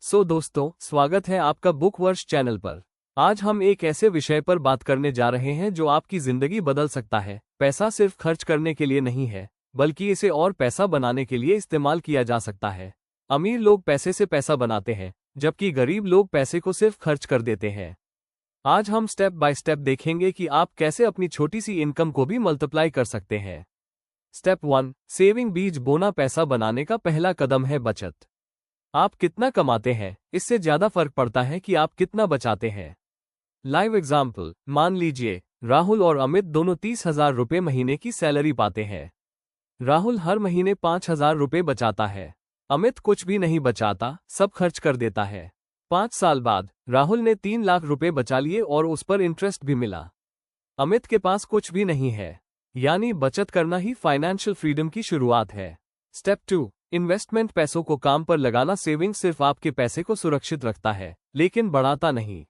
दोस्तों, स्वागत है आपका बुक वर्ष चैनल पर। आज हम एक ऐसे विषय पर बात करने जा रहे हैं जो आपकी जिंदगी बदल सकता है। पैसा सिर्फ खर्च करने के लिए नहीं है, बल्कि इसे और पैसा बनाने के लिए इस्तेमाल किया जा सकता है। अमीर लोग पैसे से पैसा बनाते हैं, जबकि गरीब लोग पैसे को सिर्फ खर्च कर देते हैं। आज हम स्टेप बाय स्टेप देखेंगे कि आप कैसे अपनी छोटी सी इनकम को भी मल्टीप्लाई कर सकते हैं। स्टेप 1, सेविंग बीज बोना। पैसा बनाने का पहला कदम है बचत। आप कितना कमाते हैं, इससे ज्यादा फर्क पड़ता है कि आप कितना बचाते हैं। लाइव एग्जाम्पल, मान लीजिए राहुल और अमित दोनों 30,000 रुपये महीने की सैलरी पाते हैं। राहुल हर महीने 5,000 रुपये बचाता है। अमित कुछ भी नहीं बचाता, सब खर्च कर देता है। 5 साल बाद राहुल ने 3 लाख रुपये बचा लिए और उस पर इंटरेस्ट भी मिला। अमित के पास कुछ भी नहीं है। यानी बचत करना ही फाइनेंशियल फ्रीडम की शुरुआत है। Step 2, investment. पैसों को काम पर लगाना। सेविंग सिर्फ आपके पैसे को सुरक्षित रखता है, लेकिन बढ़ाता नहीं।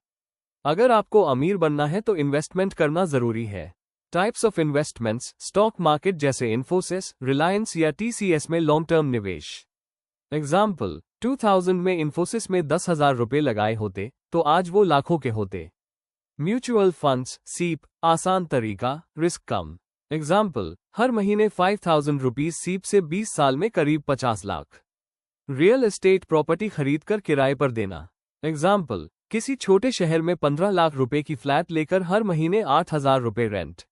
अगर आपको अमीर बनना है तो इन्वेस्टमेंट करना जरूरी है। Types of investments, stock market जैसे इन्फोसिस, रिलायंस या टीसीएस में लॉन्ग टर्म निवेश। एग्जाम्पल, 2000 में इन्फोसिस में 10,000 रुपये लगाए होते तो आज वो लाखों के होते। म्यूचुअल फंड्स, सीप, आसान तरीका, रिस्क कम। एग्जाम्पल, हर महीने 5,000 रुपीज सीप से 20 साल में करीब 50 लाख। रियल एस्टेट, प्रॉपर्टी खरीदकर किराए पर देना। एग्जाम्पल, किसी छोटे शहर में 15 लाख रुपए की फ्लैट लेकर हर महीने 8,000 रुपये रेंट।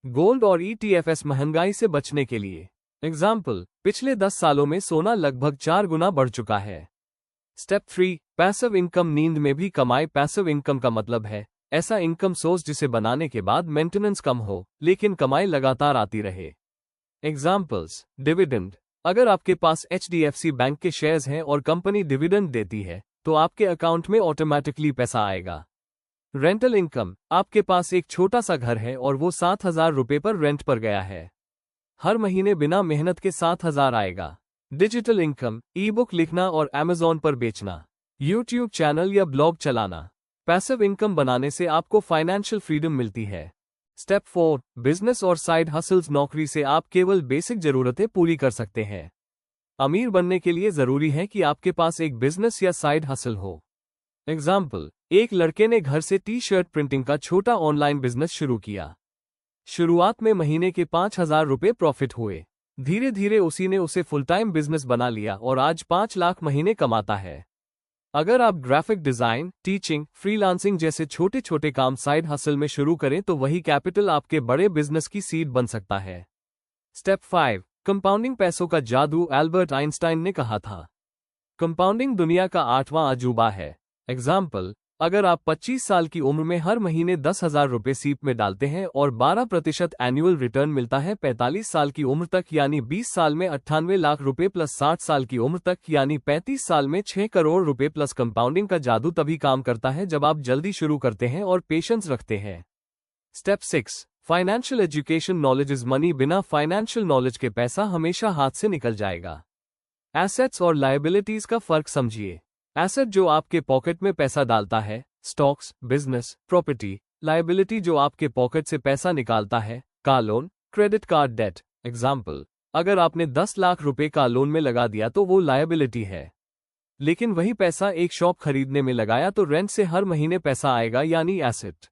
गोल्ड और ईटीएफएस, महंगाई से बचने के लिए। एग्जाम्पल, पिछले 10 सालों में सोना लगभग 4 गुना बढ़ चुका है। Step 3, passive income. नींद में भी कमाए। पैसिव इनकम का मतलब है ऐसा इनकम सोर्स जिसे बनाने के बाद मेंटेनेंस कम हो, लेकिन कमाई लगातार आती रहे। Examples, dividend. अगर आपके पास एचडीएफसी बैंक के शेयर्स हैं और कंपनी डिविडेंड देती है तो आपके अकाउंट में ऑटोमेटिकली पैसा आएगा। Rental income. आपके पास एक छोटा सा घर है और वो 7,000 रुपये पर रेंट पर गया है। हर महीने बिना मेहनत के 7,000 आएगा। Digital income. ई बुक लिखना और अमेज़न पर बेचना। यूट्यूब चैनल या ब्लॉग चलाना। पैसिव इनकम बनाने से आपको फाइनेंशियल फ्रीडम मिलती है। स्टेप 4, बिजनेस और साइड हसल्स। नौकरी से आप केवल बेसिक जरूरतें पूरी कर सकते हैं। अमीर बनने के लिए जरूरी है कि आपके पास एक बिजनेस या साइड हसल हो। एग्जाम्पल, एक लड़के ने घर से टी शर्ट प्रिंटिंग का छोटा ऑनलाइन बिजनेस शुरू किया। शुरुआत में महीने के 5,000 रुपये प्रॉफिट हुए। धीरे धीरे उसी ने उसे फुल टाइम बिजनेस बना लिया और आज 5 लाख महीने कमाता है। अगर आप ग्राफिक डिजाइन, टीचिंग, फ्रीलांसिंग जैसे छोटे छोटे काम साइड हसल में शुरू करें तो वही कैपिटल आपके बड़े बिजनेस की सीड बन सकता है। Step 5, compounding. पैसों का जादू। एल्बर्ट आइंस्टाइन ने कहा था, कंपाउंडिंग दुनिया का 8वां अजूबा है। एग्जाम्पल, अगर आप 25 साल की उम्र में हर महीने 10,000 रुपये सीप में डालते हैं और 12% एनुअल रिटर्न मिलता है 45 साल की उम्र तक, यानी 20 साल में 98 लाख रुपए प्लस 60 साल की उम्र तक यानी 35 साल में 6 करोड़ रुपए प्लस। कंपाउंडिंग का जादू तभी काम करता है जब आप जल्दी शुरू करते हैं और पेशेंस रखते हैं। Step 6, financial education. Knowledge is money. बिना फाइनेंशियल नॉलेज के पैसा हमेशा हाथ से निकल जाएगा। एसेट्स और लायबिलिटीज का फर्क समझिए। एसेट जो आपके पॉकेट में पैसा डालता है, स्टॉक्स, बिजनेस, प्रॉपर्टी। लायबिलिटी जो आपके पॉकेट से पैसा निकालता है, car loan, credit card debt. Example, अगर आपने 10 लाख रुपए का लोन में लगा दिया तो वो लायबिलिटी है, लेकिन वही पैसा एक शॉप खरीदने में लगाया तो रेंट से हर महीने पैसा आएगा, यानी एसेट।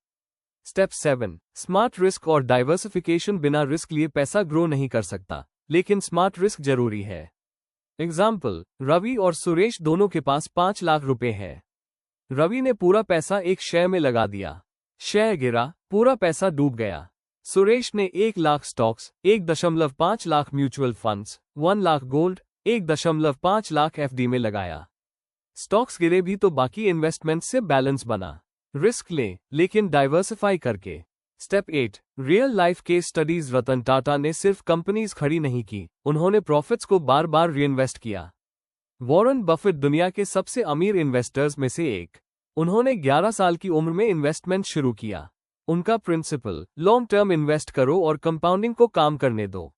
स्टेप 7, स्मार्ट रिस्क और डाइवर्सिफिकेशन। बिना रिस्क लिए पैसा ग्रो नहीं कर सकता, लेकिन स्मार्ट रिस्क जरूरी है। एग्जाम्पल, रवि और सुरेश दोनों के पास 5 लाख रुपए हैं। रवि ने पूरा पैसा एक शेयर में लगा दिया। शेयर गिरा, पूरा पैसा डूब गया। सुरेश ने 1 lakh stocks, 1.5 lakh mutual funds, 1 lakh gold, 1.5 lakh FD में लगाया। स्टॉक्स गिरे भी तो बाकी इन्वेस्टमेंट से बैलेंस बना। रिस्क लें, लेकिन डाइवर्सिफाई करके। Step 8, real life case studies. Ratan Tata ने सिर्फ कंपनीज खड़ी नहीं की, उन्होंने प्रॉफिट्स को बार बार रीइन्वेस्ट किया। वॉरेन बफेट दुनिया के सबसे अमीर इन्वेस्टर्स में से एक। उन्होंने 11 साल की उम्र में इन्वेस्टमेंट शुरू किया। उनका प्रिंसिपल, लॉन्ग टर्म इन्वेस्ट करो और कंपाउंडिंग को काम करने दो।